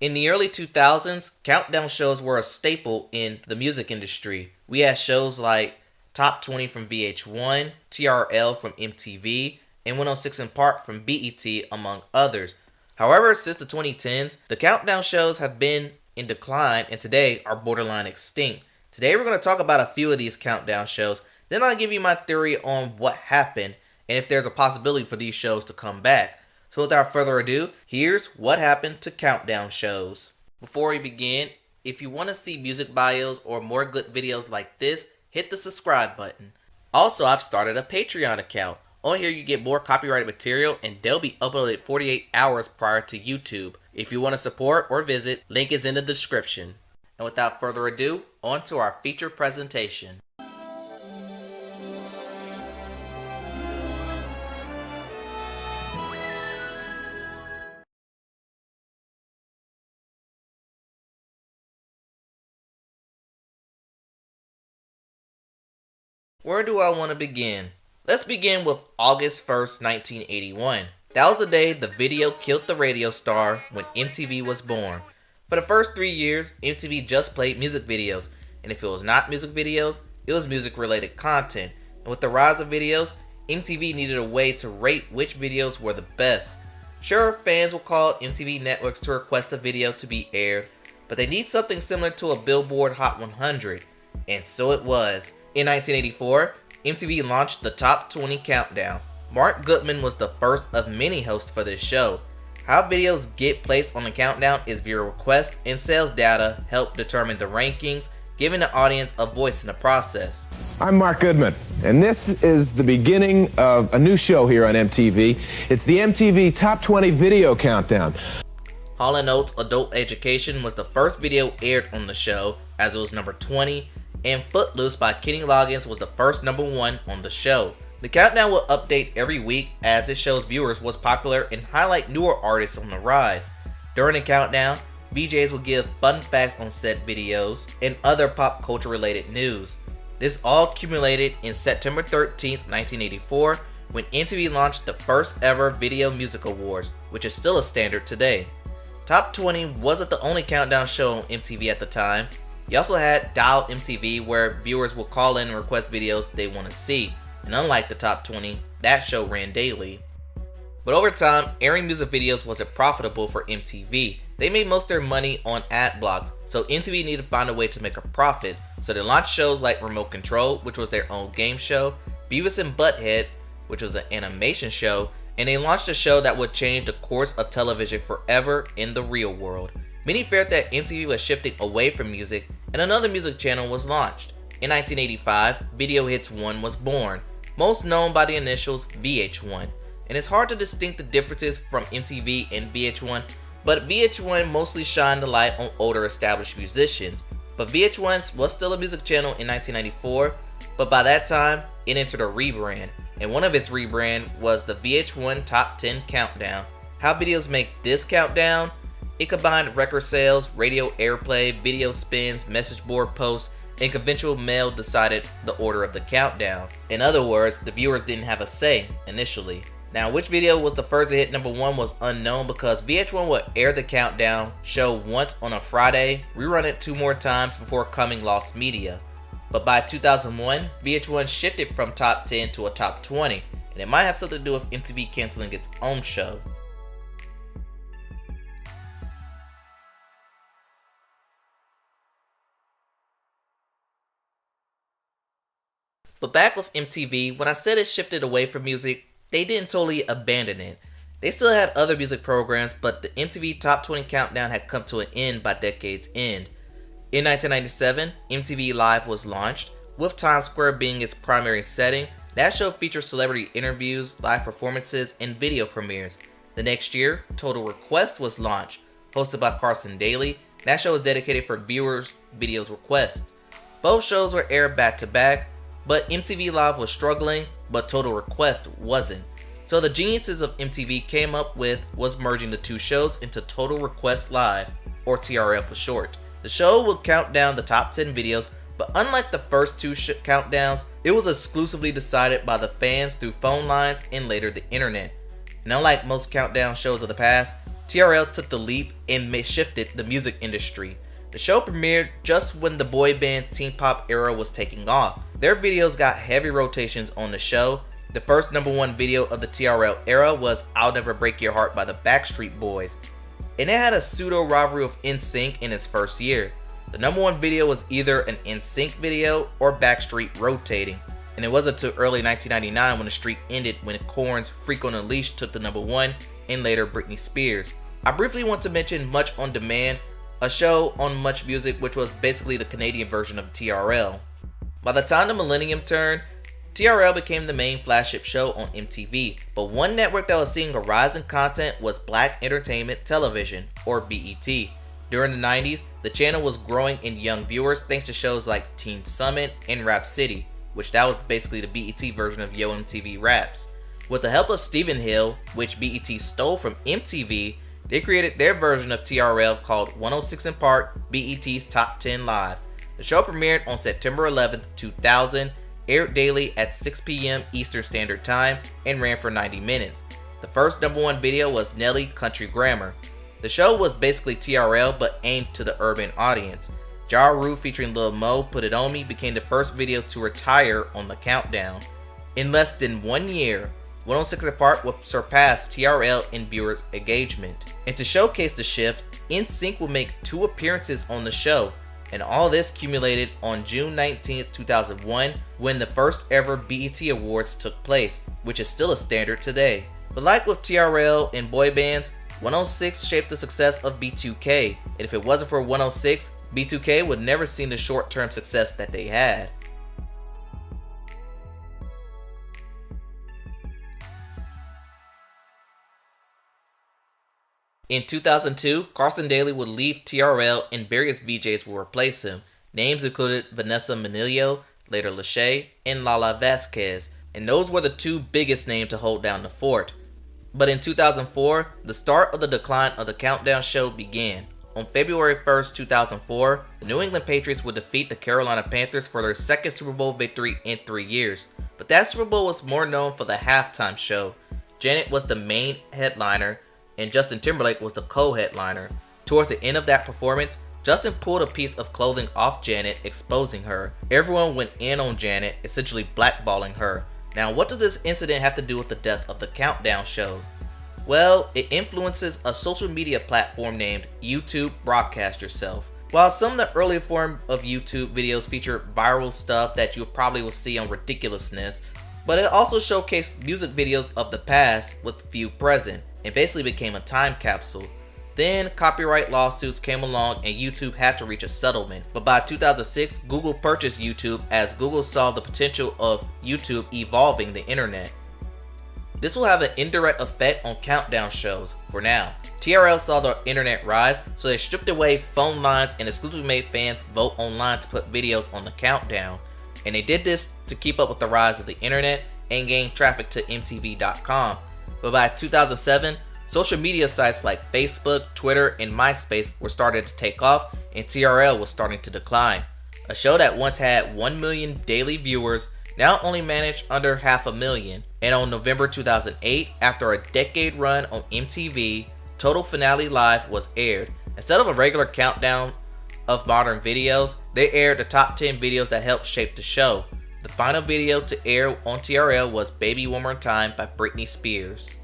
In the early 2000s, countdown shows were a staple in the music industry. We had shows like Top 20 from VH1, TRL from MTV, and 106 in Park from BET, among others. However, since the 2010s, the countdown shows have been in decline and today are borderline extinct. Today we're going to talk about a few of these countdown shows, then I'll give you my theory on what happened and if there's a possibility for these shows to come back. So without further ado, here's what happened to countdown shows. Before we begin, if you want to see music bios or more good videos like this, hit the subscribe button. Also, I've started a Patreon account. On here you get more copyrighted material and they'll be uploaded 48 hours prior to YouTube. If you want to support or visit, link is in the description. And without further ado, on to our feature presentation. Where do I want to begin? Let's begin with August 1st, 1981. That was the day the video killed the radio star when MTV was born. For the first 3 years, MTV just played music videos, and if it was not music videos, it was music related content. And with the rise of videos, MTV needed a way to rate which videos were the best. Sure, fans will call MTV networks to request a video to be aired, but they need something similar to a Billboard Hot 100, and so it was. In 1984, MTV launched the Top 20 Countdown. Mark Goodman was the first of many hosts for this show. How videos get placed on the countdown is via request, and sales data help determine the rankings, giving the audience a voice in the process. I'm Mark Goodman, and this is the beginning of a new show here on MTV. It's the MTV Top 20 Video Countdown. Hall & Oates Adult Education was the first video aired on the show, as it was number 20, and Footloose by Kenny Loggins was the first number 1 on the show. The countdown will update every week as it shows viewers what's popular and highlight newer artists on the rise. During the countdown, VJs will give fun facts on said videos and other pop culture related news. This all accumulated in September 13th, 1984, when MTV launched the first ever Video Music Awards, which is still a standard today. Top 20 wasn't the only countdown show on MTV at the time. You also had Dial MTV, where viewers will call in and request videos they want to see, and unlike the Top 20, that show ran daily. But over time, airing music videos wasn't profitable for MTV. They made most of their money on ad blocks, so MTV needed to find a way to make a profit, so they launched shows like Remote Control, which was their own game show, Beavis and Butthead, which was an animation show, and they launched a show that would change the course of television forever in the real world. Many feared that MTV was shifting away from music, and another music channel was launched. In 1985, Video Hits 1 was born, most known by the initials VH1, and it's hard to distinguish the differences from MTV and VH1, but VH1 mostly shined the light on older established musicians. But VH1 was still a music channel in 1994, but by that time, it entered a rebrand, and one of its rebrand was the VH1 Top 10 Countdown. How videos make this countdown? It combined record sales, radio airplay, video spins, message board posts, and conventional mail decided the order of the countdown. In other words, the viewers didn't have a say initially. Now, which video was the first to hit number 1 was unknown because VH1 would air the countdown show once on a Friday, rerun it 2 more times before coming lost media. But by 2001, VH1 shifted from top 10 to a top 20, and it might have something to do with MTV canceling its own show. But back with MTV, when I said it shifted away from music, they didn't totally abandon it. They still had other music programs, but the MTV Top 20 Countdown had come to an end by decade's end. In 1997, MTV Live was launched, with Times Square being its primary setting. That show featured celebrity interviews, live performances, and video premieres. The next year, Total Request was launched, hosted by Carson Daly. That show was dedicated for viewers' videos requests. Both shows were aired back to back, but MTV Live was struggling, but Total Request wasn't. So the geniuses of MTV came up with was merging the 2 shows into Total Request Live, or TRL for short. The show would count down the top 10 videos, but unlike the first 2 countdowns, it was exclusively decided by the fans through phone lines and later the internet. And unlike most countdown shows of the past, TRL took the leap and shifted the music industry. The show premiered just when the boy band teen pop era was taking off. Their videos got heavy rotations on the show. The first #1 video of the TRL era was I'll Never Break Your Heart by the Backstreet Boys, and it had a pseudo rivalry with NSYNC in its first year. The #1 video was either an NSYNC video or Backstreet rotating, and it wasn't until early 1999 when the streak ended when Korn's Freak on a Leash took the #1 and later Britney Spears. I briefly want to mention Much on Demand, a show on Much Music which was basically the Canadian version of TRL. By the time the millennium turned, TRL became the main flagship show on MTV, but one network that was seeing a rise in content was Black Entertainment Television, or BET. During the 90s, the channel was growing in young viewers thanks to shows like Teen Summit and Rap City, which that was basically the BET version of Yo MTV Raps. With the help of Stephen Hill, which BET stole from MTV, they created their version of TRL called 106 in Park, BET's Top 10 Live. The show premiered on September 11, 2000, aired daily at 6 p.m. Eastern Standard Time, and ran for 90 minutes. The first #1 video was Nelly Country Grammar. The show was basically TRL but aimed to the urban audience. Ja Rule featuring Lil Mo, Put It On Me became the first video to retire on the countdown. In less than 1 year, 106 in Park would surpass TRL in viewers' engagement. And to showcase the shift, NSYNC would make 2 appearances on the show, and all this culminated on June 19, 2001, when the first ever BET Awards took place, which is still a standard today. But like with TRL and boy bands, 106 shaped the success of B2K, and if it wasn't for 106, B2K would never seen the short-term success that they had. In 2002, Carson Daly would leave TRL and various VJs will replace him. Names included Vanessa Manillo, later Lachey, and Lala Vasquez, and those were the 2 biggest names to hold down the fort. But in 2004, the start of the decline of the Countdown show began. On February 1st, 2004, the New England Patriots would defeat the Carolina Panthers for their second Super Bowl victory in 3 years. But that Super Bowl was more known for the halftime show. Janet was the main headliner, and Justin Timberlake was the co-headliner. Towards the end of that performance, Justin pulled a piece of clothing off Janet, exposing her. Everyone went in on Janet, essentially blackballing her. Now, what does this incident have to do with the death of the Countdown shows? Well, it influences a social media platform named YouTube Broadcast Yourself. While some of the early form of YouTube videos feature viral stuff that you probably will see on ridiculousness, but it also showcased music videos of the past with few present, and basically became a time capsule. Then copyright lawsuits came along and YouTube had to reach a settlement. But by 2006, Google purchased YouTube as Google saw the potential of YouTube evolving the internet. This will have an indirect effect on countdown shows for now. TRL saw the internet rise, so they stripped away phone lines and exclusively made fans vote online to put videos on the countdown. And they did this to keep up with the rise of the internet and gain traffic to MTV.com. But by 2007, social media sites like Facebook, Twitter, and MySpace were starting to take off, and TRL was starting to decline. A show that once had 1 million daily viewers now only managed under 500,000. And on November 2008, after a decade run on MTV, Total Finale Live was aired. Instead of a regular countdown of modern videos, they aired the top 10 videos that helped shape the show. The final video to air on TRL was Baby One More Time by Britney Spears.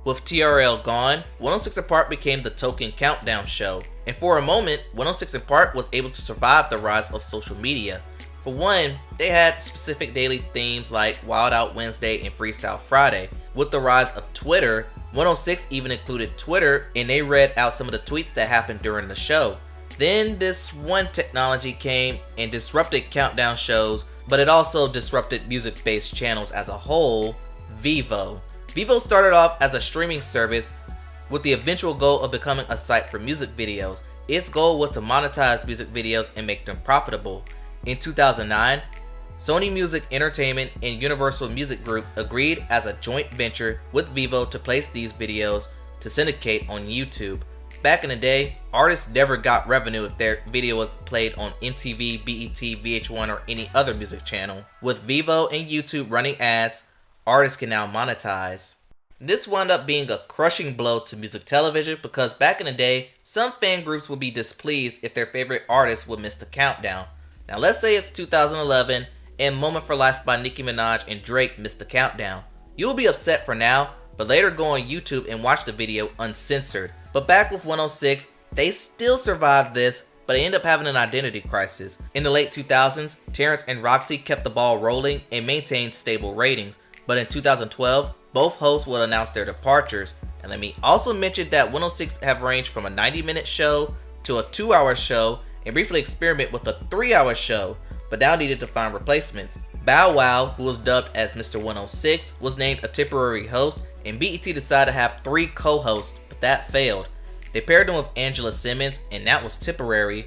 With TRL gone, 106 in Park became the token countdown show, and for a moment, 106 in Park was able to survive the rise of social media. For one, they had specific daily themes like Wild Out Wednesday and Freestyle Friday. With the rise of Twitter, 106 even included Twitter, and they read out some of the tweets that happened during the show. Then this one technology came and disrupted countdown shows, but it also disrupted music-based channels as a whole, Vevo. Vevo started off as a streaming service with the eventual goal of becoming a site for music videos. Its goal was to monetize music videos and make them profitable. In 2009, Sony Music Entertainment and Universal Music Group agreed as a joint venture with Vevo to place these videos to syndicate on YouTube. Back in the day, artists never got revenue if their video was played on MTV, BET, VH1, or any other music channel. With Vevo and YouTube running ads, artists can now monetize. This wound up being a crushing blow to music television because back in the day, some fan groups would be displeased if their favorite artist would miss the countdown. Now let's say it's 2011 and Moment for Life by Nicki Minaj and Drake missed the countdown. You'll be upset for now, but later go on YouTube and watch the video uncensored. But back with 106, they still survived this, but they ended up having an identity crisis. In the late 2000s, Terrence and Roxy kept the ball rolling and maintained stable ratings, but in 2012, both hosts would announce their departures. And let me also mention that 106 have ranged from a 90-minute show to a 2-hour show and briefly experiment with a 3-hour show, but now needed to find replacements. Bow Wow, who was dubbed as Mr. 106, was named a temporary host, and BET decided to have 3 co-hosts, but that failed. They paired him with Angela Simmons, and that was temporary.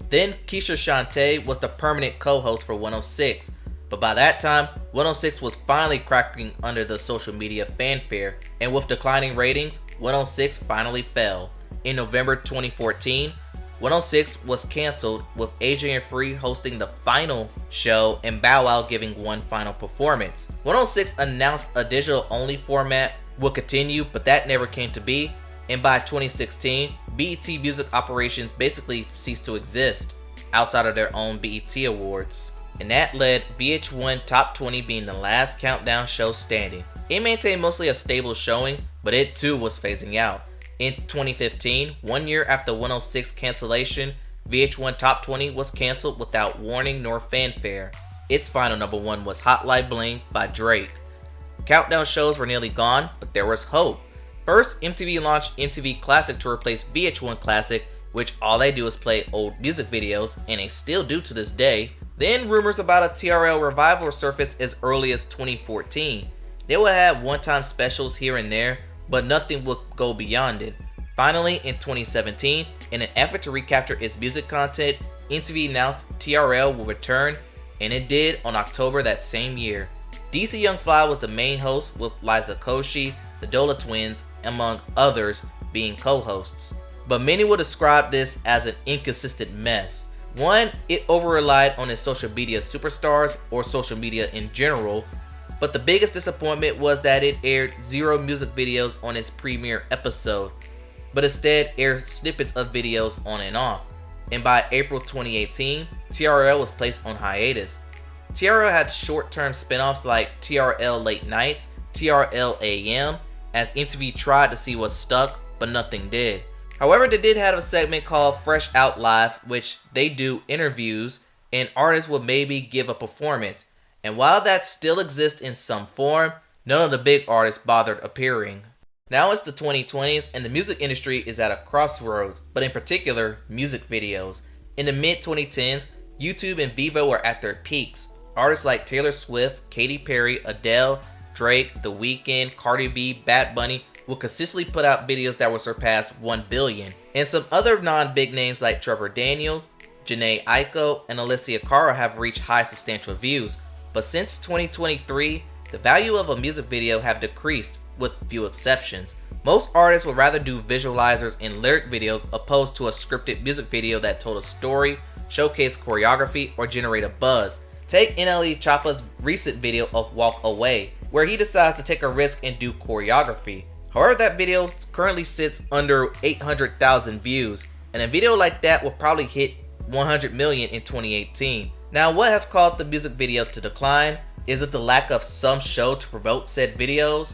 Then Keisha Shantae was the permanent co-host for 106, but by that time, 106 was finally cracking under the social media fanfare, and with declining ratings, 106 finally fell. In November 2014, 106 was cancelled, with Adrian Free hosting the final show and Bow Wow giving one final performance. 106 announced a digital-only format would continue, but that never came to be, and by 2016, BET Music operations basically ceased to exist outside of their own BET Awards. And that led VH1 Top 20 being the last countdown show standing. It maintained mostly a stable showing, but it too was phasing out. In 2015, 1 year after 106 cancellation, VH1 Top 20 was cancelled without warning nor fanfare. Its final number 1 was Hotline Bling by Drake. Countdown shows were nearly gone, but there was hope. First, MTV launched MTV Classic to replace VH1 Classic, which all they do is play old music videos, and they still do to this day. Then rumors about a TRL revival surfaced as early as 2014. They would have one-time specials here and there, but nothing would go beyond it. Finally, in 2017, in an effort to recapture its music content, MTV announced TRL will return, and it did on October that same year. DC Young Fly was the main host, with Liza Koshy, the Dola Twins, among others, being co-hosts. But many will describe this as an inconsistent mess. One, it over-relied on its social media superstars, or social media in general, but the biggest disappointment was that it aired 0 music videos on its premiere episode, but instead aired snippets of videos on and off. And by April 2018, TRL was placed on hiatus. TRL had short-term spin-offs like TRL Late Nights, TRL AM, as MTV tried to see what stuck, but nothing did. However, they did have a segment called Fresh Out Live, which they do interviews, and artists would maybe give a performance. And while that still exists in some form, none of the big artists bothered appearing. Now it's the 2020s and the music industry is at a crossroads, but in particular, music videos. In the mid-2010s, YouTube and Vivo were at their peaks. Artists like Taylor Swift, Katy Perry, Adele, Drake, The Weeknd, Cardi B, Bad Bunny would consistently put out videos that would surpass 1 billion. And some other non-big names like Trevor Daniels, Janae Aiko, and Alicia Cara have reached high substantial views. But since 2023, the value of a music video have decreased, with few exceptions. Most artists would rather do visualizers and lyric videos opposed to a scripted music video that told a story, showcased choreography, or generate a buzz. Take NLE Choppa's recent video of Walk Away, where he decides to take a risk and do choreography. However, that video currently sits under 800,000 views, and a video like that will probably hit 100 million in 2018. Now, what has caused the music video to decline? Is it the lack of some show to promote said videos?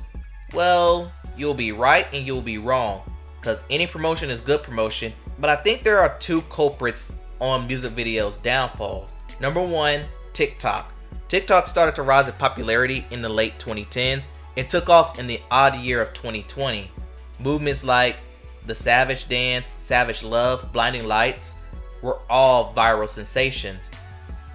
Well, you'll be right and you'll be wrong, because any promotion is good promotion, but I think there are 2 culprits on music videos' downfalls. Number 1, TikTok. TikTok started to rise in popularity in the late 2010s and took off in the odd year of 2020. Movements like the Savage Dance, Savage Love, Blinding Lights were all viral sensations.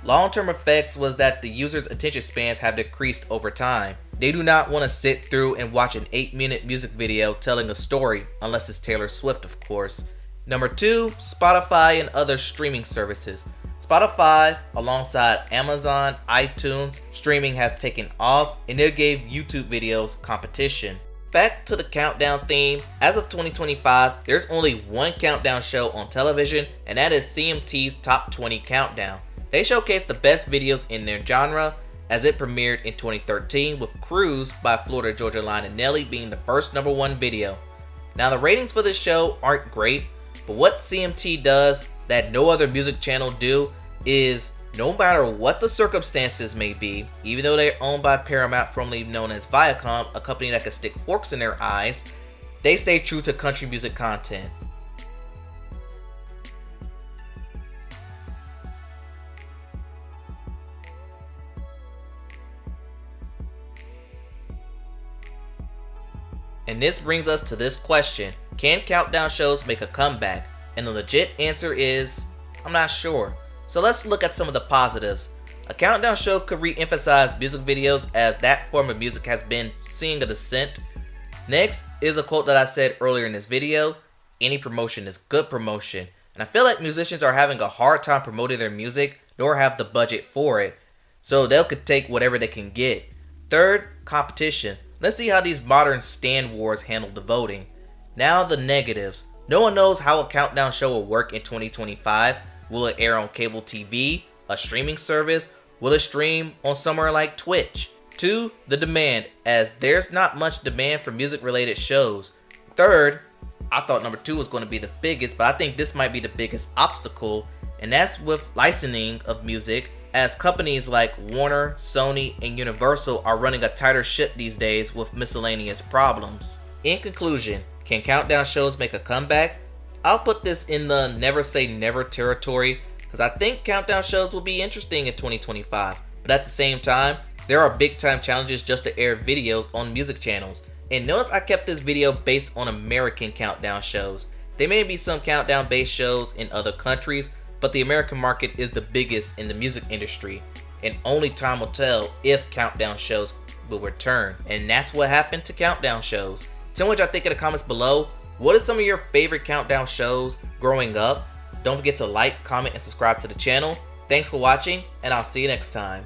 Long-term effects was that the user's attention spans have decreased over time. They do not want to sit through and watch an 8-minute music video telling a story, unless it's Taylor Swift, of course. Number 2, Spotify and other streaming services. Spotify, alongside Amazon, iTunes, streaming has taken off, and it gave YouTube videos competition. Back to the countdown theme, as of 2025, there's only one countdown show on television, and that is CMT's Top 20 Countdown. They showcase the best videos in their genre, as it premiered in 2013 with Cruise by Florida Georgia Line and Nelly being the first #1 video. Now the ratings for this show aren't great, but what CMT does that no other music channel do is, no matter what the circumstances may be, even though they're owned by Paramount, formerly known as Viacom, a company that can stick forks in their eyes, they stay true to country music content. And this brings us to this question: can countdown shows make a comeback? And the legit answer is, I'm not sure. So let's look at some of the positives. A countdown show could re-emphasize music videos, as that form of music has been seeing a descent. Next is a quote that I said earlier in this video: any promotion is good promotion. And I feel like musicians are having a hard time promoting their music, nor have the budget for it, so they'll could take whatever they can get. Third, competition. Let's see how these modern stand wars handle the voting. Now the negatives. No one knows how a countdown show will work in 2025. Will it air on cable TV, a streaming service? Will it stream on somewhere like Twitch? 2, the demand, as there's not much demand for music related shows. Third, I thought number 2 was going to be the biggest, but I think this might be the biggest obstacle, and that's with licensing of music, as companies like Warner, Sony, and Universal are running a tighter ship these days with miscellaneous problems. In conclusion, can countdown shows make a comeback? I'll put this in the never say never territory, because I think countdown shows will be interesting in 2025, but at the same time, there are big time challenges just to air videos on music channels. And notice I kept this video based on American countdown shows. There may be some countdown based shows in other countries, but the American market is the biggest in the music industry, and only time will tell if countdown shows will return. And that's what happened to countdown shows. Tell me what y'all think in the comments below. What are some of your favorite countdown shows growing up? Don't forget to like, comment, and subscribe to the channel. Thanks for watching, and I'll see you next time.